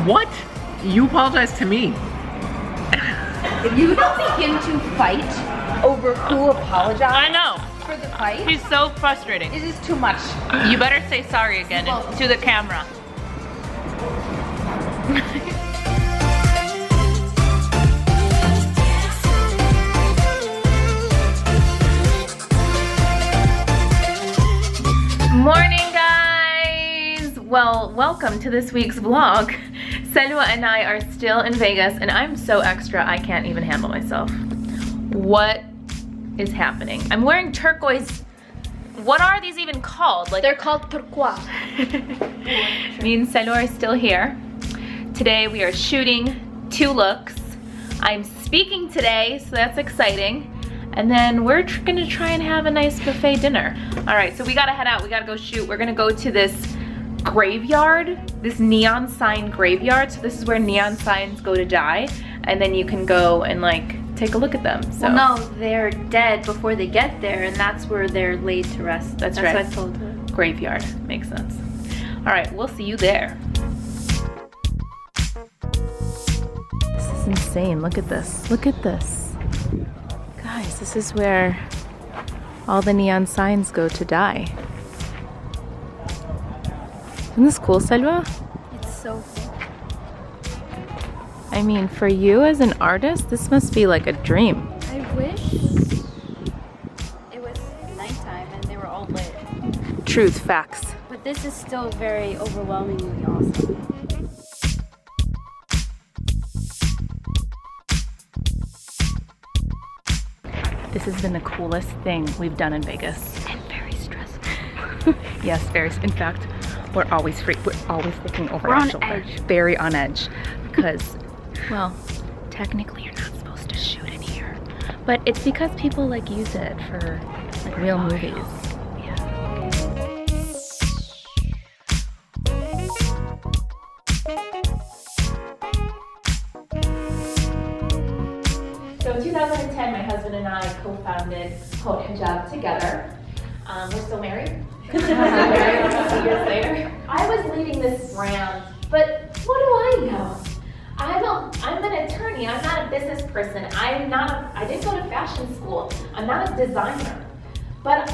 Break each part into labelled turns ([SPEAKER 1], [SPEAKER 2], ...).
[SPEAKER 1] What? You apologize to me.
[SPEAKER 2] If you don't begin to fight over who apologized
[SPEAKER 3] I know.
[SPEAKER 2] for the fight,
[SPEAKER 3] He's so frustrating.
[SPEAKER 2] this is too much.
[SPEAKER 3] You better say sorry again to the camera. Morning, guys! Well, welcome to this week's vlog. Selwa and I are still in Vegas, and I'm so extra I can't even handle myself. What is happening? I'm wearing turquoise. What are these even called? Like,
[SPEAKER 2] They're called turquoise.
[SPEAKER 3] me and Selwa are still here. Today we are shooting 2 looks. I'm speaking today, so that's exciting. And then we're gonna try and have a nice buffet dinner. All right, so we gotta head out, we gotta go shoot. We're gonna go to this graveyard, this neon sign graveyard. So this is where neon signs go to die. And then you can go and like, take a look at them, so.
[SPEAKER 4] Well, no, they're dead before they get there, and that's where they're laid to rest.
[SPEAKER 3] That's right.
[SPEAKER 4] What I told her.
[SPEAKER 3] Graveyard, makes sense. All right, we'll see you there. This is insane, look at this, look at this. Guys, this is where all the neon signs go to die. Isn't this cool, Selwa?
[SPEAKER 4] It's so cool.
[SPEAKER 3] I mean, for you as an artist, this must be like a dream.
[SPEAKER 4] I wish it was nighttime and they were all lit.
[SPEAKER 3] Truth, facts.
[SPEAKER 4] But this is still very overwhelmingly awesome.
[SPEAKER 3] This has been the coolest thing we've done in Vegas.
[SPEAKER 4] And very stressful.
[SPEAKER 3] Yes, in fact, we're always looking over
[SPEAKER 4] We're
[SPEAKER 3] our
[SPEAKER 4] on
[SPEAKER 3] shoulder.
[SPEAKER 4] edge.
[SPEAKER 3] Very on edge. Because, well, technically you're not supposed to shoot in here. But it's because people like use it for like real movies. Yeah. So in 2010, my husband and I co-founded Haute Hijab together. We're still married. We're married a couple years later. I was leading this brand, but what do I know? I'm an attorney. I'm not a business person. I didn't go to fashion school. I'm not a designer. But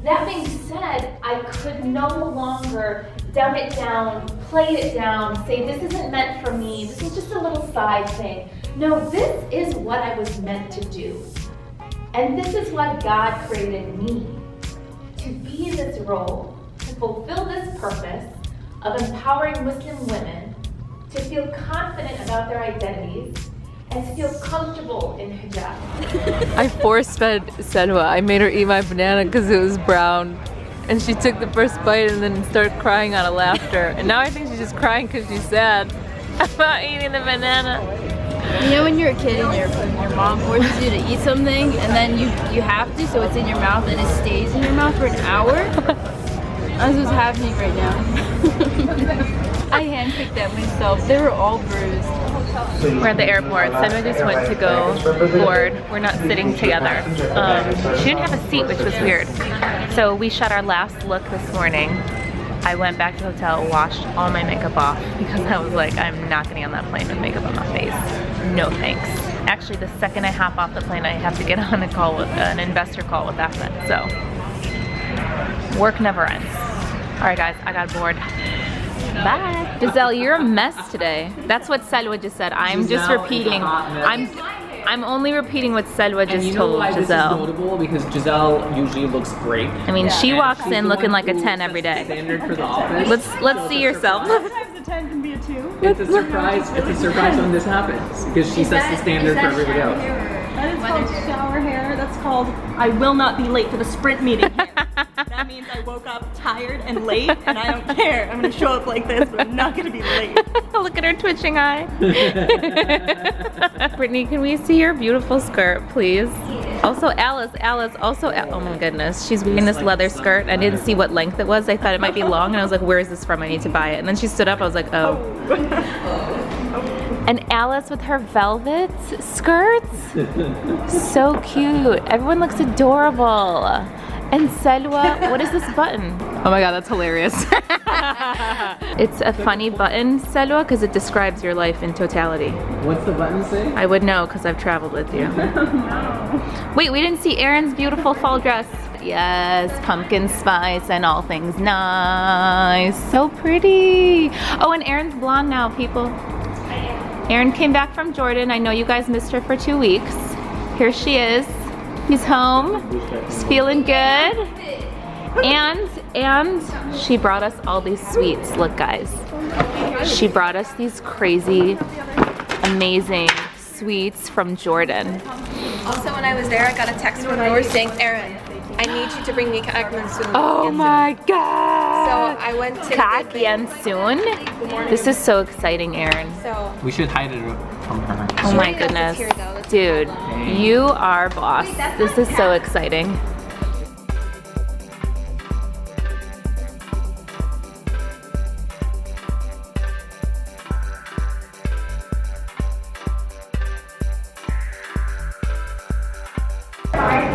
[SPEAKER 3] that being said, I could no longer dumb it down, play it down, say this isn't meant for me. This is just a little side thing. No, this is what I was meant to do. And this is why God created me, to be in this role, to fulfill this purpose of empowering Muslim women to feel confident about their identities and to feel comfortable in hijab. I force-fed Selwa. I made her eat my banana because it was brown. And she took the first bite and then started crying out of laughter. And now I think she's just crying because she's sad about eating the banana.
[SPEAKER 4] You know when you're a kid and your mom forces you to eat something and then you have to, so it's in your mouth and it stays in your mouth for an hour? That's what's happening right now. I handpicked that myself. They were all bruised.
[SPEAKER 3] We're at the airport. Selwa just went to go board. We're not sitting together. She didn't have a seat, which was weird. So we shot our last look this morning. I went back to the hotel, washed all my makeup off because I was like, I'm not getting on that plane with makeup on my face. No thanks. Actually, the second I hop off the plane, I have to get on a call with an investor call with Ahmed. So work never ends. All right, guys, I got bored. Bye. Giselle, you're a mess today. That's what Selwa just said. I'm just repeating. I'm only repeating what Selwa just told Giselle.
[SPEAKER 1] This is notable because Giselle usually looks great.
[SPEAKER 3] I mean, she walks in looking like a 10 every day.
[SPEAKER 1] Standard for the office.
[SPEAKER 3] Let's see yourself.
[SPEAKER 5] Sometimes a 10 can be a 2.
[SPEAKER 1] It's a surprise. It's a surprise when this happens because she sets the standard for everybody else.
[SPEAKER 5] That is called shower hair. That's called I will not be late for the sprint meeting hair. That means I woke up tired and late and I don't care. I'm gonna show up like this, but I'm not gonna be late.
[SPEAKER 3] Look at her twitching eye. Brittany, can we see your beautiful skirt, please? Also, Alice, oh my goodness. She's wearing this leather skirt. I didn't see what length it was. I thought it might be long, and I was like, where is this from? I need to buy it. And then she stood up, I was like, oh. And Alice with her velvet skirts. So cute. Everyone looks adorable. And Selwa, what is this button? Oh my god, that's hilarious. It's a funny button, Selwa, because it describes your life in totality.
[SPEAKER 1] What's the button say?
[SPEAKER 3] I would know because I've traveled with you. Wait, we didn't see Erin's beautiful fall dress. Yes, pumpkin spice and all things nice. So pretty. Oh, and Erin's blonde now, people. Erin came back from Jordan. I know you guys missed her for 2 weeks. Here she is. He's home. She's feeling good. And she brought us all these sweets. Look, guys. She brought us these crazy, amazing sweets from Jordan.
[SPEAKER 2] Also, when I was there, I got a text from Noor saying, Erin, I need you to bring me kagman soon.
[SPEAKER 3] Oh my god!
[SPEAKER 2] So I went to
[SPEAKER 3] Kagyan soon? This is so exciting, Erin.
[SPEAKER 2] So
[SPEAKER 1] We should hide it from her.
[SPEAKER 3] Oh my
[SPEAKER 2] knows
[SPEAKER 3] goodness.
[SPEAKER 2] it's here, though. Let's
[SPEAKER 3] Dude, you are boss. This is so exciting.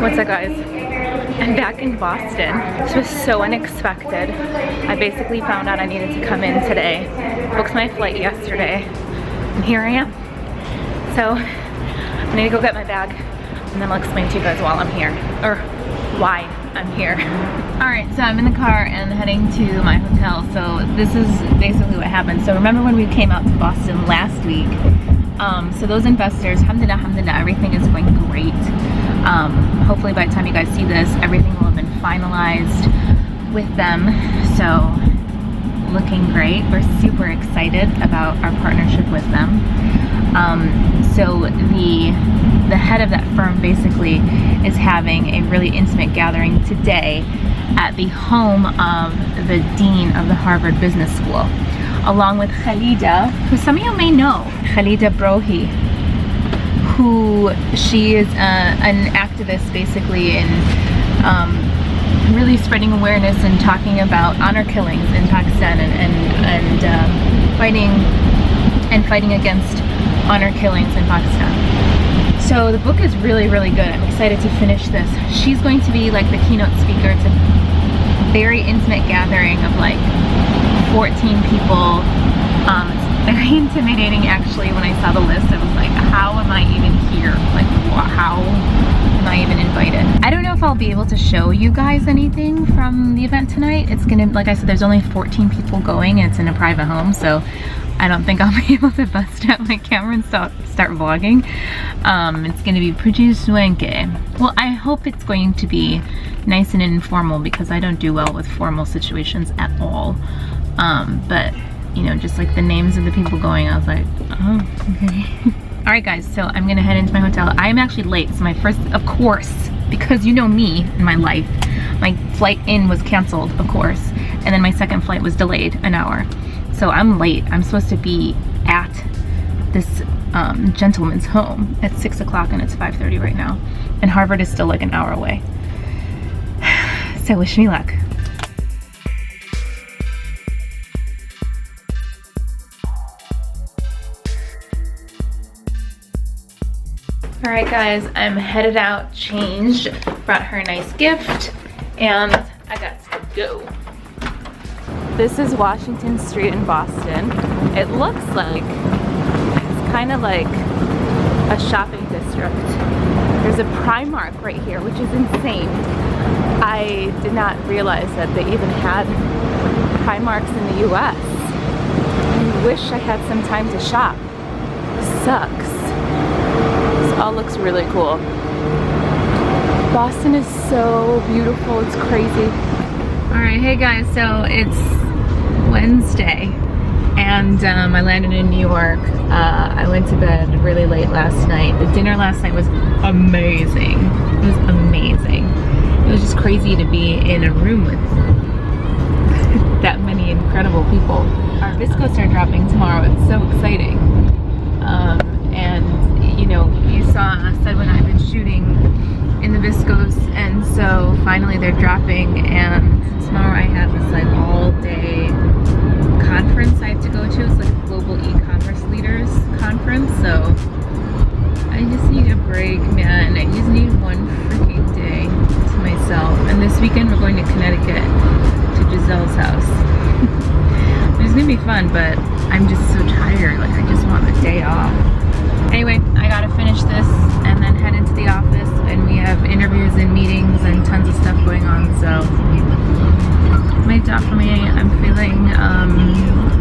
[SPEAKER 3] What's up, guys? I'm back in Boston. This was so unexpected. I basically found out I needed to come in today. Booked my flight yesterday. And here I am. So I need to go get my bag and then I'll explain to you guys while I'm here. Or why I'm here. Alright, so I'm in the car and heading to my hotel. So this is basically what happened. So remember when we came out to Boston last week? So those investors, alhamdulillah, everything is going great. Hopefully by the time you guys see this, everything will have been finalized with them. So looking great. We're super excited about our partnership with them. So the head of that firm basically is having a really intimate gathering today at the home of the dean of the Harvard Business School, along with Khalida, who some of you may know, Khalida Brohi, who she is an activist basically in really spreading awareness and talking about honor killings in Pakistan and fighting against honor killings in Pakistan. So the book is really, really good. I'm excited to finish this. She's going to be like the keynote speaker. It's a very intimate gathering of like 14 people. It's very intimidating actually. When I saw the list, I was like, how am I even here? Like, how am I even invited? I don't know if I'll be able to show you guys anything from the event tonight. It's gonna, like I said, there's only 14 people going and it's in a private home, so I don't think I'll be able to bust out my camera and start vlogging. It's gonna be pretty swanky. Well, I hope it's going to be nice and informal because I don't do well with formal situations at all. But you know, just like the names of the people going, I was like, oh, okay. All right, guys, so I'm gonna head into my hotel. I'm actually late. It's my first, of course, because you know me in my life. My flight in was canceled, of course, and then my second flight was delayed an hour. So I'm late. I'm supposed to be at this gentleman's home at 6 o'clock and it's 5:30 right now. And Harvard is still like an hour away. So wish me luck. All right, guys, I'm headed out, changed, brought her a nice gift, and I got to go. This is Washington Street in Boston. It looks like it's kind of like a shopping district. There's a Primark right here, which is insane. I did not realize that they even had Primarks in the US. I wish I had some time to shop. This sucks. This all looks really cool. Boston is so beautiful, it's crazy. Alright, hey guys, so it's Wednesday and I landed in New York. I went to bed really late last night. The dinner last night was amazing. It was amazing. It was just crazy to be in a room with that many incredible people. Our viscos are dropping tomorrow. It's so exciting. And you know, you saw Said when I've been shooting in the viscos, and so finally they're dropping, and tomorrow I have this like all day conference I have to go to. It's like a global e-commerce leaders conference, so I just need a break, man. I just need one freaking day to myself. And this week shot for me. I'm feeling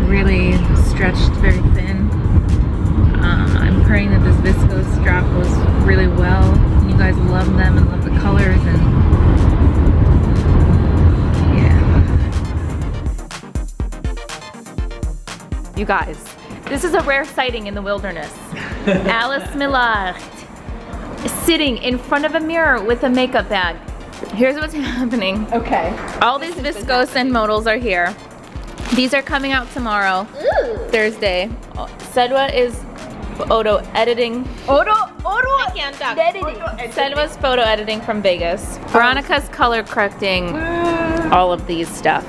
[SPEAKER 3] really stretched, very thin. I'm praying that this viscose strap goes really well. You guys love them and love the colors, and yeah. You guys, this is a rare sighting in the wilderness. Alice Millard sitting in front of a mirror with a makeup bag. Here's what's happening.
[SPEAKER 2] Okay.
[SPEAKER 3] All these viscose and modals are here. These are coming out tomorrow, Thursday. Sedwa is photo editing. Sedwa's photo editing from Vegas. Veronica's color correcting all of these stuff.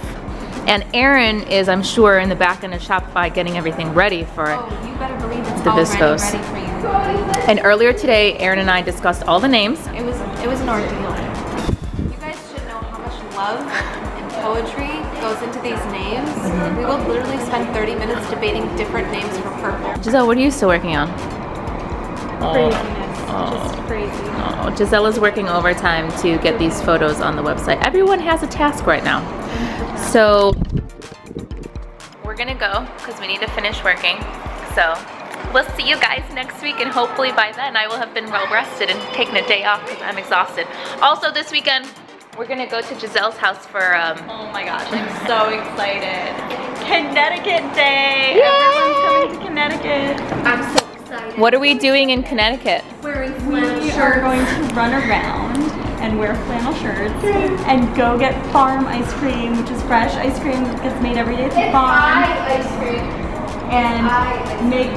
[SPEAKER 3] And Erin is, I'm sure, in the back end of Shopify getting everything ready for
[SPEAKER 2] You better believe it's
[SPEAKER 3] the
[SPEAKER 2] already
[SPEAKER 3] viscose.
[SPEAKER 2] ready for you.
[SPEAKER 3] And earlier today, Erin and I discussed all the names.
[SPEAKER 2] It was an ordeal. You guys should know how much love and poetry goes into these names. We will literally spend 30 minutes debating different names for purple.
[SPEAKER 3] Giselle, what are you still working on?
[SPEAKER 5] Craziness. Just crazy.
[SPEAKER 3] Oh, Giselle is working overtime to get these photos on the website. Everyone has a task right now. So we're gonna go because we need to finish working. So we'll see you guys next week, and hopefully by then I will have been well rested and taken a day off because I'm exhausted. Also this weekend, we're gonna go to Giselle's house for
[SPEAKER 5] Oh my gosh, I'm so excited. Connecticut Day! Everyone's coming to Connecticut.
[SPEAKER 2] I'm so excited.
[SPEAKER 3] what are we doing in Connecticut?
[SPEAKER 2] Wearing flannel
[SPEAKER 5] We are
[SPEAKER 2] shirts.
[SPEAKER 5] going to run around and wear flannel shirts and go get farm ice cream, which is fresh ice cream that gets made every day at the farm.
[SPEAKER 2] ice cream.
[SPEAKER 5] And make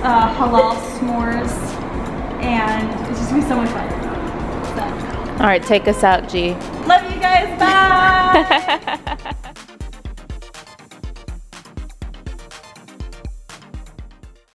[SPEAKER 5] halal s'mores, and it's just gonna be so much fun. So,
[SPEAKER 3] All right, take us out, G.
[SPEAKER 5] love you guys, bye!